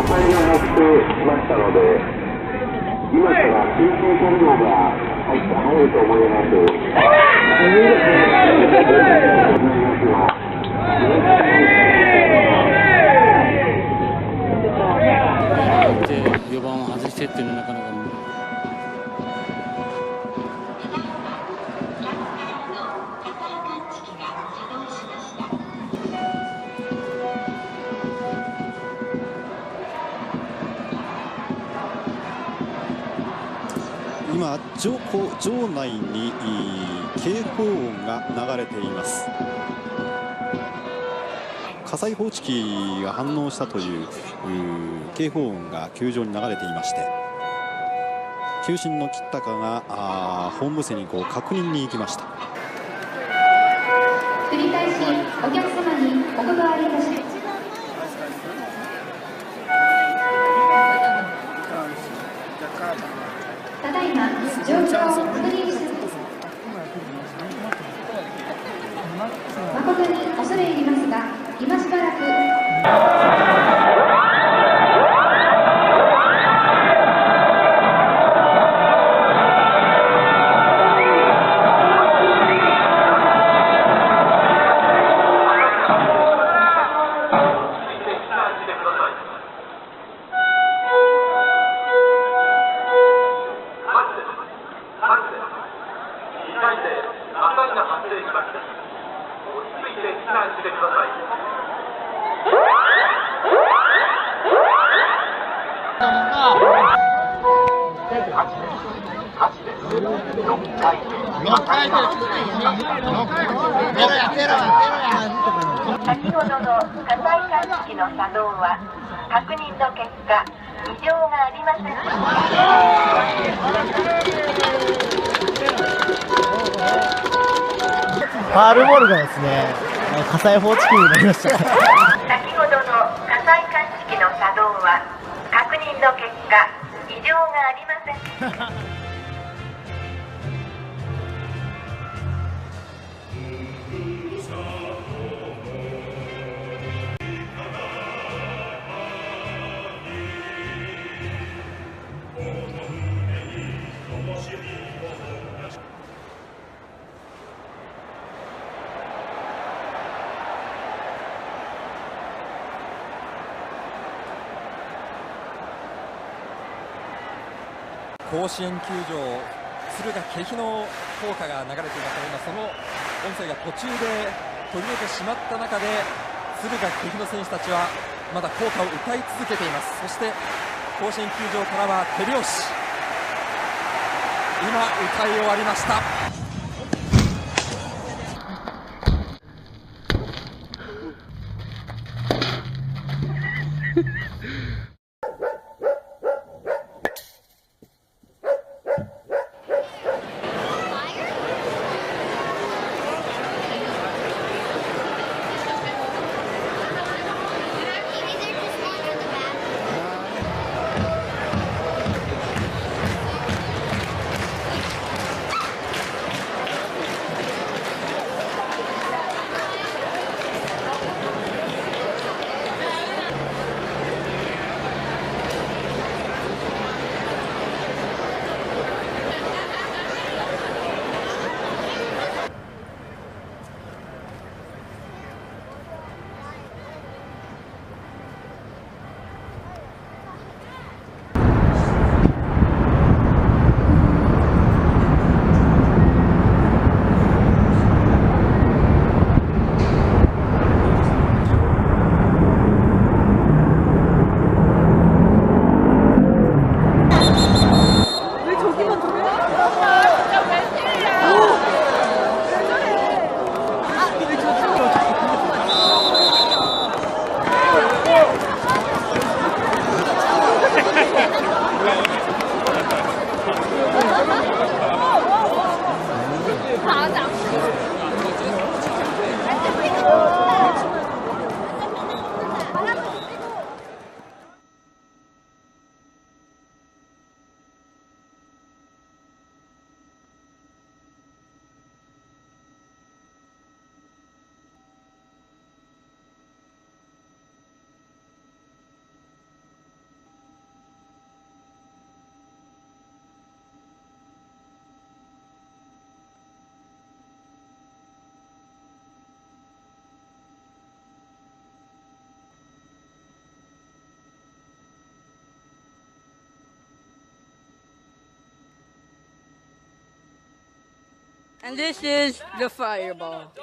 火災が発生しましたので、今から緊急車両が入ると思います。4番を外してっていうのはなかなか今、場内に警報音が流れています。火災報知器が反応したという警報音が球場に流れていまして、球審の吉高が本部に確認に行きました。繰り返しお客様にお断りいたします。ただいま状況を確認しています。誠に恐れ入りますが、今しばらく先ほどの火災感知器の作動は確認の結果異常がありませんでした。ファールボールがですね、火災報知器になりました。先ほどの火災感知器の作動は確認の結果異常がありません。甲子園球場、敦賀気比の校歌が流れていますが、今その音声が途中で途切れてしまった中で敦賀気比の選手たちはまだ校歌を歌い続けています。そして甲子園球場からは手拍子、今歌い終わりました。And this is the fireball.